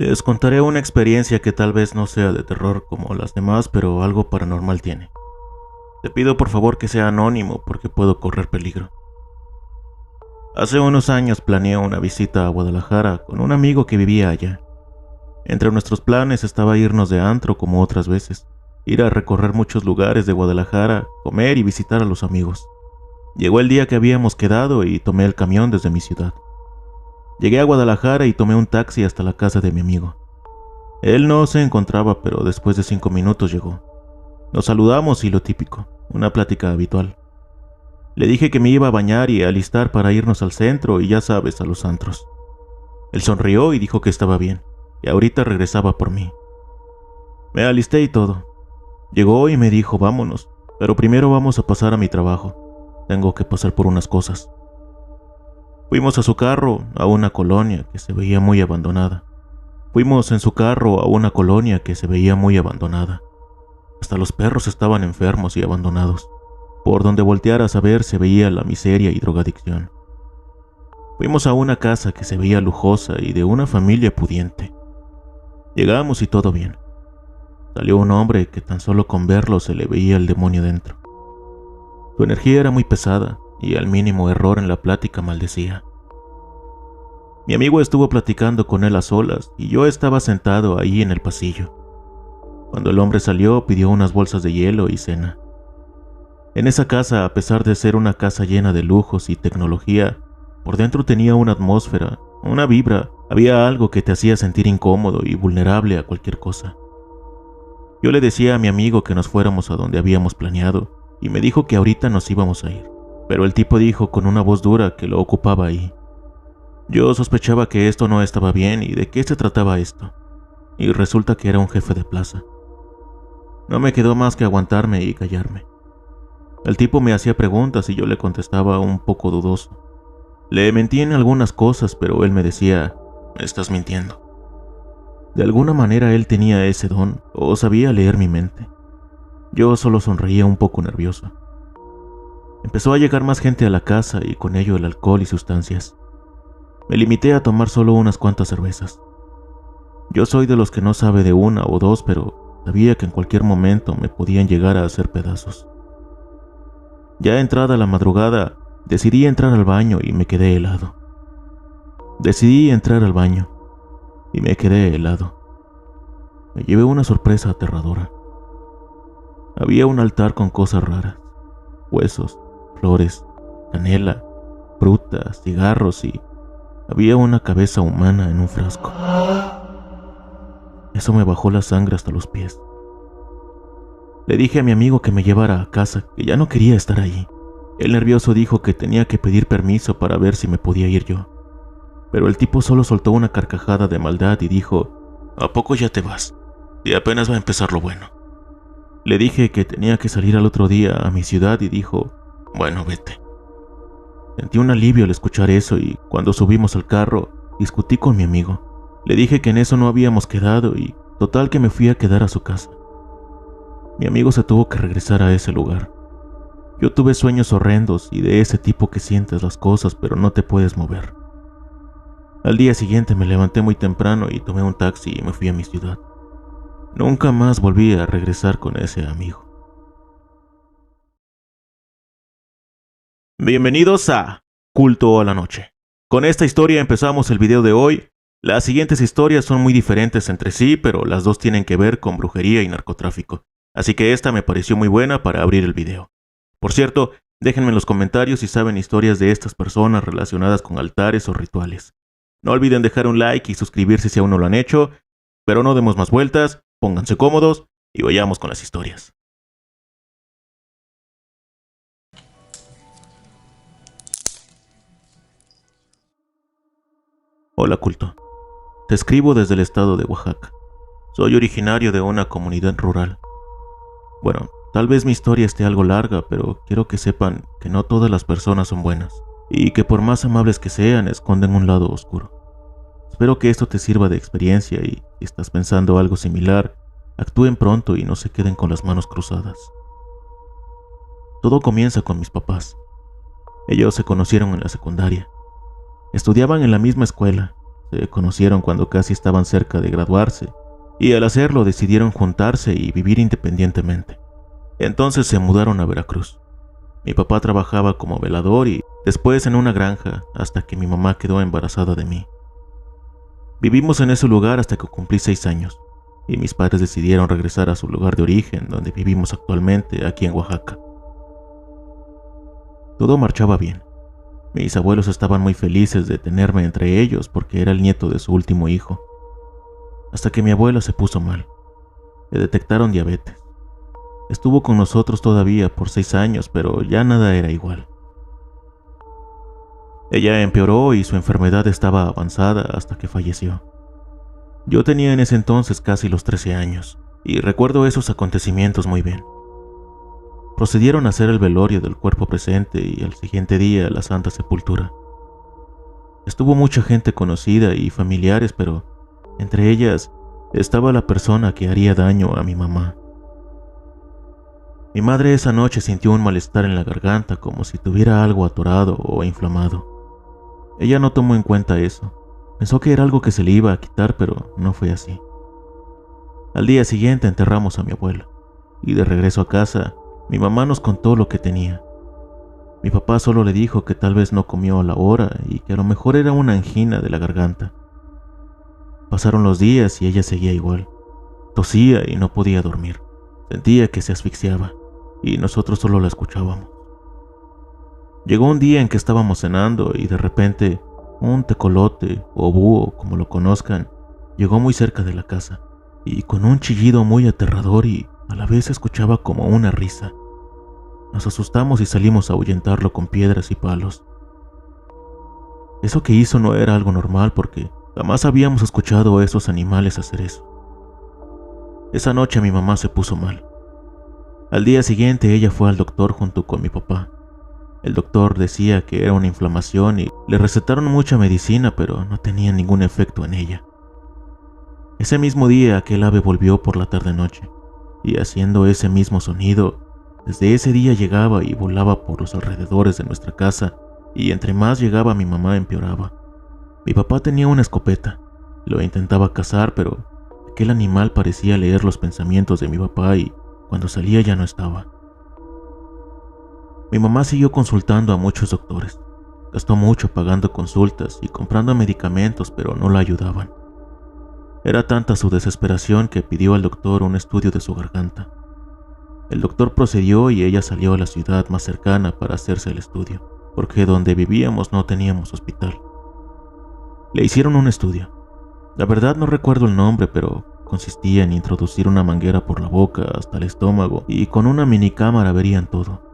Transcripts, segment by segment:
Les contaré una experiencia que tal vez no sea de terror como las demás, pero algo paranormal tiene. Te pido por favor que sea anónimo porque puedo correr peligro. Hace unos años planeé una visita a Guadalajara con un amigo que vivía allá. Entre nuestros planes estaba irnos de antro como otras veces, ir a recorrer muchos lugares de Guadalajara, comer y visitar a los amigos. Llegó el día que habíamos quedado y tomé el camión desde mi ciudad. Llegué a Guadalajara y tomé un taxi hasta la casa de mi amigo. Él no se encontraba, pero después de 5 minutos llegó. Nos saludamos y lo típico, una plática habitual. Le dije que me iba a bañar y a alistar para irnos al centro y ya sabes, a los antros. Él sonrió y dijo que estaba bien, y ahorita regresaba por mí. Me alisté y todo. Llegó y me dijo, vámonos, pero primero vamos a pasar a mi trabajo. Tengo que pasar por unas cosas. Fuimos a su carro a una colonia que se veía muy abandonada. Hasta los perros estaban enfermos y abandonados. Por donde voltearas a ver se veía la miseria y drogadicción. Fuimos a una casa que se veía lujosa y de una familia pudiente. Llegamos y todo bien. Salió un hombre que tan solo con verlo se le veía el demonio dentro. Su energía era muy pesada y al mínimo error en la plática maldecía. Mi amigo estuvo platicando con él a solas y yo estaba sentado ahí en el pasillo. Cuando el hombre salió, pidió unas bolsas de hielo y cena. En esa casa, a pesar de ser una casa llena de lujos y tecnología, por dentro tenía una atmósfera, una vibra, había algo que te hacía sentir incómodo y vulnerable a cualquier cosa. Yo le decía a mi amigo que nos fuéramos a donde habíamos planeado y me dijo que ahorita nos íbamos a ir, pero el tipo dijo con una voz dura que lo ocupaba ahí. Yo sospechaba que esto no estaba bien y de qué se trataba esto, y resulta que era un jefe de plaza. No me quedó más que aguantarme y callarme. El tipo me hacía preguntas y yo le contestaba un poco dudoso. Le mentí en algunas cosas, pero él me decía, "Me estás mintiendo". De alguna manera él tenía ese don, o sabía leer mi mente. Yo solo sonreía un poco nervioso. Empezó a llegar más gente a la casa y con ello el alcohol y sustancias. Me limité a tomar solo unas cuantas cervezas. Yo soy de los que no sabe de una o dos, pero sabía que en cualquier momento me podían llegar a hacer pedazos. Ya entrada la madrugada, decidí entrar al baño y me quedé helado. Me llevé una sorpresa aterradora. Había un altar con cosas raras, huesos, flores, canela, frutas, cigarros y había una cabeza humana en un frasco. Eso me bajó la sangre hasta los pies. Le dije a mi amigo que me llevara a casa, que ya no quería estar allí. El nervioso dijo que tenía que pedir permiso para ver si me podía ir yo. Pero el tipo solo soltó una carcajada de maldad y dijo, ¿a poco ya te vas? Y apenas va a empezar lo bueno. Le dije que tenía que salir al otro día a mi ciudad y dijo, bueno, vete. Sentí un alivio al escuchar eso y cuando subimos al carro, discutí con mi amigo. Le dije que en eso no habíamos quedado y total que me fui a quedar a su casa. Mi amigo se tuvo que regresar a ese lugar. Yo tuve sueños horrendos y de ese tipo que sientes las cosas pero no te puedes mover. Al día siguiente me levanté muy temprano y tomé un taxi y me fui a mi ciudad. Nunca más volví a regresar con ese amigo. Bienvenidos a Culto a la Noche. Con esta historia empezamos el video de hoy. Las siguientes historias son muy diferentes entre sí, pero las dos tienen que ver con brujería y narcotráfico. Así que esta me pareció muy buena para abrir el video. Por cierto, déjenme en los comentarios si saben historias de estas personas relacionadas con altares o rituales. No olviden dejar un like y suscribirse si aún no lo han hecho, pero no demos más vueltas, pónganse cómodos y vayamos con las historias. Hola culto, te escribo desde el estado de Oaxaca. Soy originario de una comunidad rural. Bueno, tal vez mi historia esté algo larga, pero quiero que sepan que no todas las personas son buenas, y que por más amables que sean, esconden un lado oscuro. Espero que esto te sirva de experiencia y si estás pensando algo similar, actúen pronto y no se queden con las manos cruzadas. Todo comienza con mis papás. Ellos se conocieron en la secundaria. Estudiaban en la misma escuela, se conocieron cuando casi estaban cerca de graduarse, y al hacerlo decidieron juntarse y vivir independientemente. Entonces se mudaron a Veracruz. Mi papá trabajaba como velador y después en una granja hasta que mi mamá quedó embarazada de mí. Vivimos en ese lugar hasta que cumplí 6 años y mis padres decidieron regresar a su lugar de origen, donde vivimos actualmente, aquí en Oaxaca. Todo marchaba bien. Mis abuelos estaban muy felices de tenerme entre ellos porque era el nieto de su último hijo. Hasta que mi abuela se puso mal. Le detectaron diabetes. Estuvo con nosotros todavía por 6 años, pero ya nada era igual. Ella empeoró y su enfermedad estaba avanzada hasta que falleció. Yo tenía en ese entonces casi los 13 años, y recuerdo esos acontecimientos muy bien. Procedieron a hacer el velorio del cuerpo presente y al siguiente día la santa sepultura. Estuvo mucha gente conocida y familiares, pero entre ellas estaba la persona que haría daño a mi mamá. Mi madre esa noche sintió un malestar en la garganta, como si tuviera algo atorado o inflamado. Ella no tomó en cuenta eso. Pensó que era algo que se le iba a quitar, pero no fue así. Al día siguiente enterramos a mi abuela, y de regreso a casa, mi mamá nos contó lo que tenía. Mi papá solo le dijo que tal vez no comió a la hora y que a lo mejor era una angina de la garganta. Pasaron los días y ella seguía igual. Tosía y no podía dormir. Sentía que se asfixiaba, y nosotros solo la escuchábamos. Llegó un día en que estábamos cenando y de repente un tecolote o búho, como lo conozcan, llegó muy cerca de la casa y con un chillido muy aterrador y a la vez se escuchaba como una risa. Nos asustamos y salimos a ahuyentarlo con piedras y palos. Eso que hizo no era algo normal porque jamás habíamos escuchado a esos animales hacer eso. Esa noche mi mamá se puso mal. Al día siguiente ella fue al doctor junto con mi papá. El doctor decía que era una inflamación y le recetaron mucha medicina, pero no tenía ningún efecto en ella. Ese mismo día aquel ave volvió por la tarde-noche, y haciendo ese mismo sonido, desde ese día llegaba y volaba por los alrededores de nuestra casa, y entre más llegaba mi mamá empeoraba. Mi papá tenía una escopeta, lo intentaba cazar, pero aquel animal parecía leer los pensamientos de mi papá y cuando salía ya no estaba. Mi mamá siguió consultando a muchos doctores. Gastó mucho pagando consultas y comprando medicamentos, pero no la ayudaban. Era tanta su desesperación que pidió al doctor un estudio de su garganta. El doctor procedió y ella salió a la ciudad más cercana para hacerse el estudio, porque donde vivíamos no teníamos hospital. Le hicieron un estudio. La verdad no recuerdo el nombre, pero consistía en introducir una manguera por la boca hasta el estómago y con una minicámara verían todo.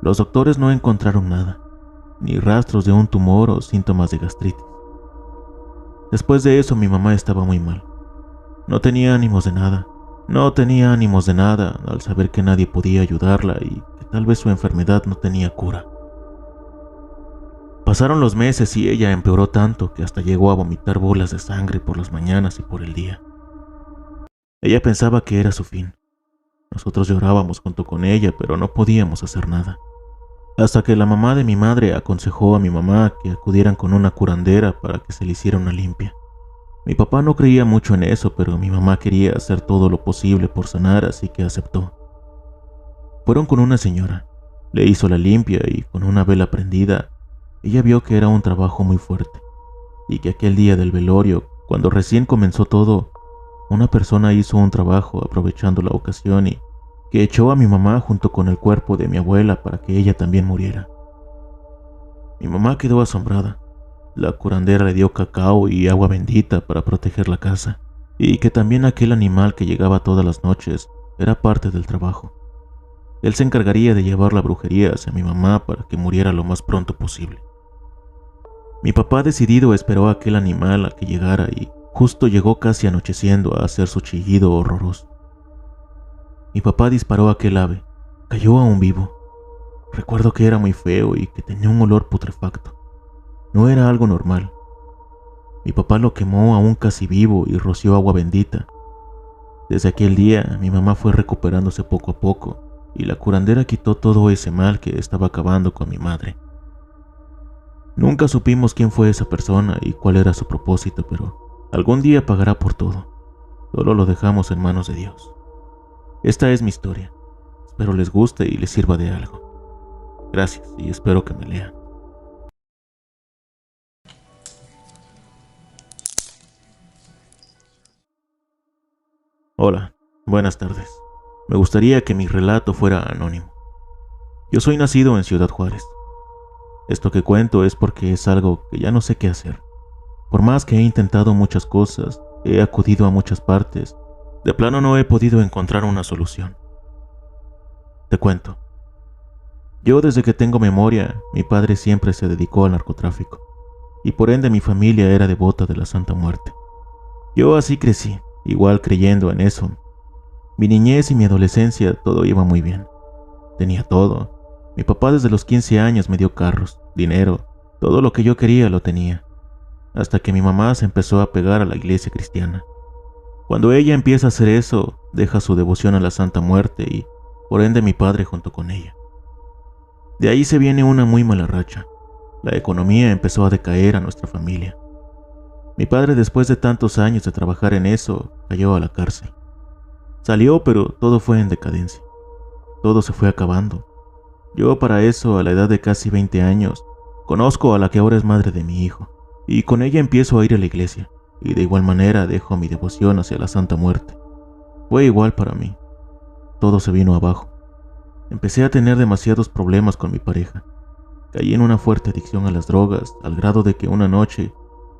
Los doctores no encontraron nada, ni rastros de un tumor o síntomas de gastritis. Después de eso mi mamá estaba muy mal. No tenía ánimos de nada. No tenía ánimos de nada al saber que nadie podía ayudarla y que tal vez su enfermedad no tenía cura. Pasaron los meses y ella empeoró tanto que hasta llegó a vomitar bolas de sangre por las mañanas y por el día. Ella pensaba que era su fin. Nosotros llorábamos junto con ella, pero no podíamos hacer nada. Hasta que la mamá de mi madre aconsejó a mi mamá que acudieran con una curandera para que se le hiciera una limpia. Mi papá no creía mucho en eso, pero mi mamá quería hacer todo lo posible por sanar, así que aceptó. Fueron con una señora, le hizo la limpia y con una vela prendida, ella vio que era un trabajo muy fuerte y que aquel día del velorio, cuando recién comenzó todo, una persona hizo un trabajo aprovechando la ocasión y que echó a mi mamá junto con el cuerpo de mi abuela para que ella también muriera. Mi mamá quedó asombrada. La curandera le dio cacao y agua bendita para proteger la casa, y que también aquel animal que llegaba todas las noches era parte del trabajo. Él se encargaría de llevar la brujería hacia mi mamá para que muriera lo más pronto posible. Mi papá decidido esperó a aquel animal a que llegara y justo llegó casi anocheciendo a hacer su chillido horroroso. Mi papá disparó a aquel ave, cayó aún vivo. Recuerdo que era muy feo y que tenía un olor putrefacto. No era algo normal. Mi papá lo quemó aún casi vivo y roció agua bendita. Desde aquel día mi mamá fue recuperándose poco a poco y la curandera quitó todo ese mal que estaba acabando con mi madre. Nunca supimos quién fue esa persona y cuál era su propósito, pero algún día pagará por todo. Solo lo dejamos en manos de Dios. Esta es mi historia. Espero les guste y les sirva de algo. Gracias y espero que me lean. Hola, buenas tardes. Me gustaría que mi relato fuera anónimo. Yo soy nacido en Ciudad Juárez. Esto que cuento es porque es algo que ya no sé qué hacer. Por más que he intentado muchas cosas, he acudido a muchas partes, de plano no he podido encontrar una solución. Te cuento. Yo desde que tengo memoria, mi padre siempre se dedicó al narcotráfico, y por ende mi familia era devota de la Santa Muerte. Yo así crecí, igual creyendo en eso. Mi niñez y mi adolescencia todo iba muy bien. Tenía todo. Mi papá desde los 15 años me dio carros, dinero, todo lo que yo quería lo tenía. Hasta que mi mamá se empezó a pegar a la iglesia cristiana. Cuando ella empieza a hacer eso, deja su devoción a la Santa Muerte y, por ende, mi padre junto con ella. De ahí se viene una muy mala racha. La economía empezó a decaer a nuestra familia. Mi padre, después de tantos años de trabajar en eso, cayó a la cárcel. Salió, pero todo fue en decadencia. Todo se fue acabando. Yo para eso, a la edad de casi 20 años, conozco a la que ahora es madre de mi hijo, y con ella empiezo a ir a la iglesia, y de igual manera dejo mi devoción hacia la Santa Muerte. Fue igual para mí. Todo se vino abajo. Empecé a tener demasiados problemas con mi pareja. Caí en una fuerte adicción a las drogas, al grado de que una noche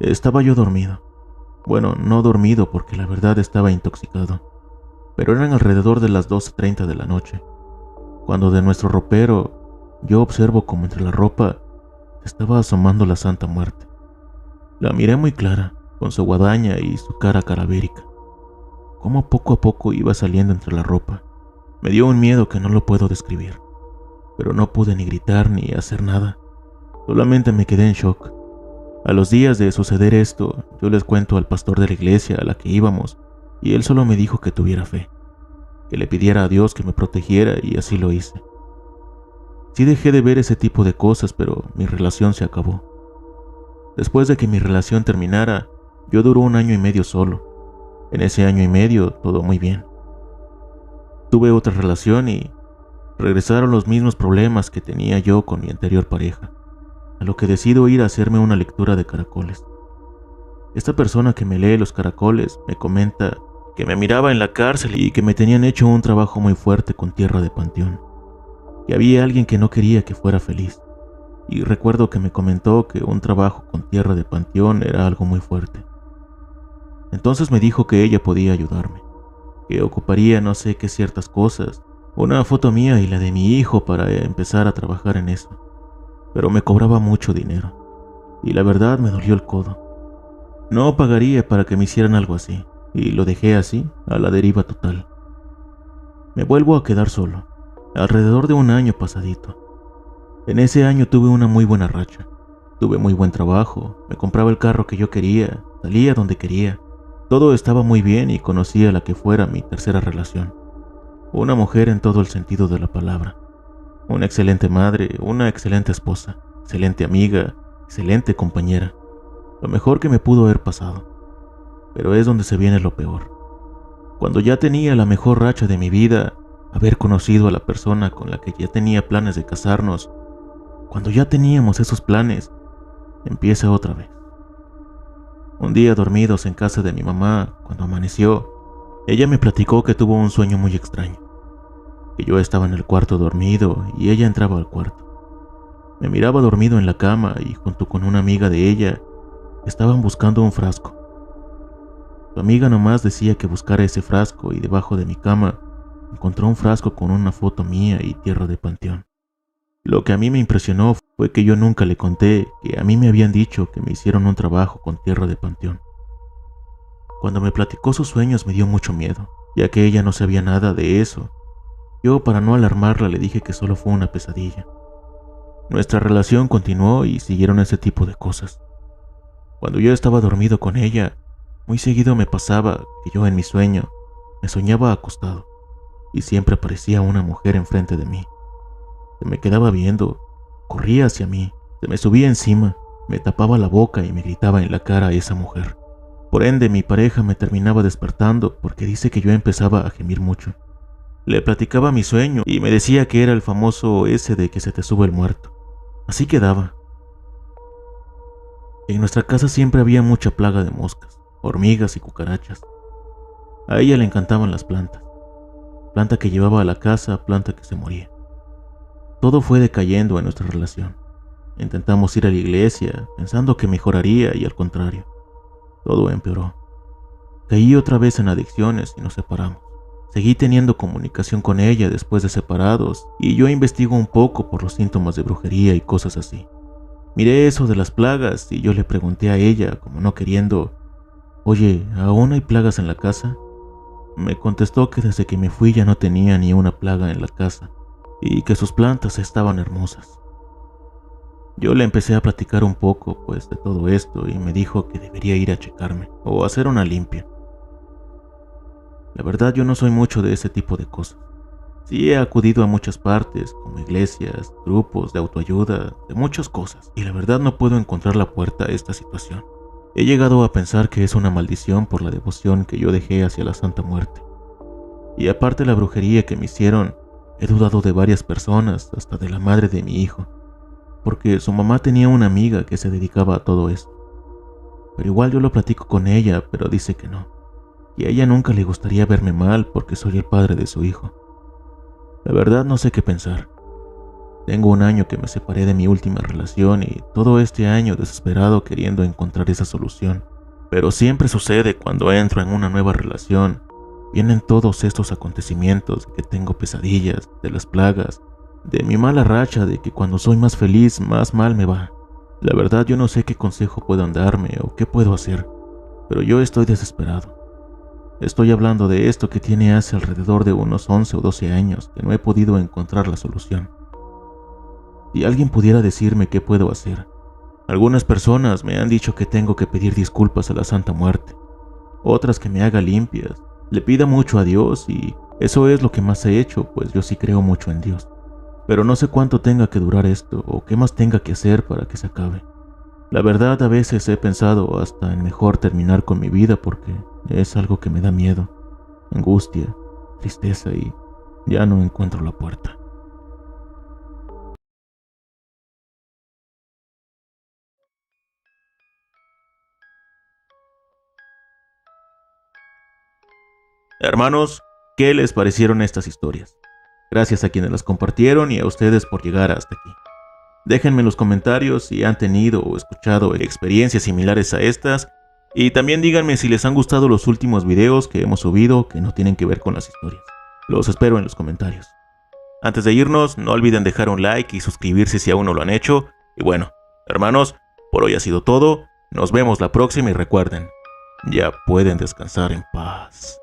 estaba yo dormido. Bueno, no dormido porque la verdad estaba intoxicado, pero eran alrededor de las 12:30 de la noche, cuando de nuestro ropero yo observo como entre la ropa estaba asomando la Santa Muerte. La miré muy clara, con su guadaña y su cara cadavérica. Como poco a poco iba saliendo entre la ropa. Me dio un miedo que no lo puedo describir, pero no pude ni gritar ni hacer nada. Solamente me quedé en shock. A los días de suceder esto, yo les cuento al pastor de la iglesia a la que íbamos, y él solo me dijo que tuviera fe, que le pidiera a Dios que me protegiera, y así lo hice. Sí dejé de ver ese tipo de cosas, pero mi relación se acabó. Después de que mi relación terminara, yo duró 1 año y medio solo. En ese 1 año y medio, todo muy bien. Tuve otra relación y regresaron los mismos problemas que tenía yo con mi anterior pareja, a lo que decido ir a hacerme una lectura de caracoles. Esta persona que me lee los caracoles me comenta que me miraba en la cárcel y que me tenían hecho un trabajo muy fuerte con tierra de panteón, que había alguien que no quería que fuera feliz, y recuerdo que me comentó que un trabajo con tierra de panteón era algo muy fuerte. Entonces me dijo que ella podía ayudarme, que ocuparía no sé qué ciertas cosas, una foto mía y la de mi hijo para empezar a trabajar en eso, pero me cobraba mucho dinero, y la verdad me dolió el codo. No pagaría para que me hicieran algo así, y lo dejé así, a la deriva total. Me vuelvo a quedar solo, alrededor de 1 año pasadito. En ese año tuve una muy buena racha, tuve muy buen trabajo, me compraba el carro que yo quería, salía donde quería. Todo estaba muy bien y conocí a la que fuera mi tercera relación. Una mujer en todo el sentido de la palabra. Una excelente madre, una excelente esposa, excelente amiga, excelente compañera. Lo mejor que me pudo haber pasado. Pero es donde se viene lo peor. Cuando ya tenía la mejor racha de mi vida, haber conocido a la persona con la que ya tenía planes de casarnos, cuando ya teníamos esos planes, empieza otra vez. Un día dormidos en casa de mi mamá, cuando amaneció, ella me platicó que tuvo un sueño muy extraño, que yo estaba en el cuarto dormido y ella entraba al cuarto. Me miraba dormido en la cama y junto con una amiga de ella estaban buscando un frasco. Su amiga nomás decía que buscara ese frasco y debajo de mi cama encontró un frasco con una foto mía y tierra de panteón. Lo que a mí me impresionó fue que yo nunca le conté que a mí me habían dicho que me hicieron un trabajo con tierra de panteón. Cuando me platicó sus sueños me dio mucho miedo, ya que ella no sabía nada de eso. Yo, para no alarmarla, le dije que solo fue una pesadilla. Nuestra relación continuó y siguieron ese tipo de cosas. Cuando yo estaba dormido con ella, muy seguido me pasaba que yo en mi sueño me soñaba acostado y siempre aparecía una mujer enfrente de mí. Se me quedaba viendo, corría hacia mí, se me subía encima me tapaba la boca y me gritaba en la cara a esa mujer. Por ende, mi pareja me terminaba despertando porque dice que yo empezaba a gemir mucho. Le platicaba mi sueño y me decía que era el famoso ese de que se te sube el muerto. Así quedaba. En nuestra casa siempre había mucha plaga de moscas, hormigas y cucarachas. A ella le encantaban las plantas. Planta que llevaba a la casa, planta que se moría. Todo fue decayendo en nuestra relación. Intentamos ir a la iglesia pensando que mejoraría y al contrario, todo empeoró. Caí otra vez en adicciones y nos separamos. Seguí teniendo comunicación con ella después de separados y yo investigo un poco por los síntomas de brujería y cosas así. Miré eso de las plagas y yo le pregunté a ella, como no queriendo, «Oye, ¿aún hay plagas en la casa?» Me contestó que desde que me fui ya no tenía ni una plaga en la casa y que sus plantas estaban hermosas. Yo le empecé a platicar un poco pues de todo esto y me dijo que debería ir a checarme o hacer una limpia. La verdad yo no soy mucho de ese tipo de cosas. Sí he acudido a muchas partes, como iglesias, grupos de autoayuda, de muchas cosas, y la verdad no puedo encontrar la puerta a esta situación. He llegado a pensar que es una maldición por la devoción que yo dejé hacia la Santa Muerte. Y aparte la brujería que me hicieron, he dudado de varias personas, hasta de la madre de mi hijo, porque su mamá tenía una amiga que se dedicaba a todo esto. Pero igual yo lo platico con ella, pero dice que no, y a ella nunca le gustaría verme mal porque soy el padre de su hijo. La verdad no sé qué pensar. Tengo un año que me separé de mi última relación y todo este año desesperado queriendo encontrar esa solución. Pero siempre sucede cuando entro en una nueva relación. Vienen todos estos acontecimientos, que tengo pesadillas, de las plagas, de mi mala racha, de que cuando soy más feliz, más mal me va. La verdad yo no sé qué consejo puedan darme o qué puedo hacer, pero yo estoy desesperado. Estoy hablando de esto que tiene hace alrededor de unos 11 o 12 años que no he podido encontrar la solución. Si alguien pudiera decirme qué puedo hacer. Algunas personas me han dicho que tengo que pedir disculpas a la Santa Muerte, otras que me haga limpias, le pida mucho a Dios y eso es lo que más he hecho, pues yo sí creo mucho en Dios. Pero no sé cuánto tenga que durar esto o qué más tenga que hacer para que se acabe. La verdad a veces he pensado hasta en mejor terminar con mi vida porque es algo que me da miedo, angustia, tristeza y ya no encuentro la puerta. Hermanos, ¿qué les parecieron estas historias? Gracias a quienes las compartieron y a ustedes por llegar hasta aquí. Déjenme en los comentarios si han tenido o escuchado experiencias similares a estas y también díganme si les han gustado los últimos videos que hemos subido que no tienen que ver con las historias. Los espero en los comentarios. Antes de irnos, no olviden dejar un like y suscribirse si aún no lo han hecho. Y bueno, hermanos, por hoy ha sido todo. Nos vemos la próxima y recuerden, ya pueden descansar en paz.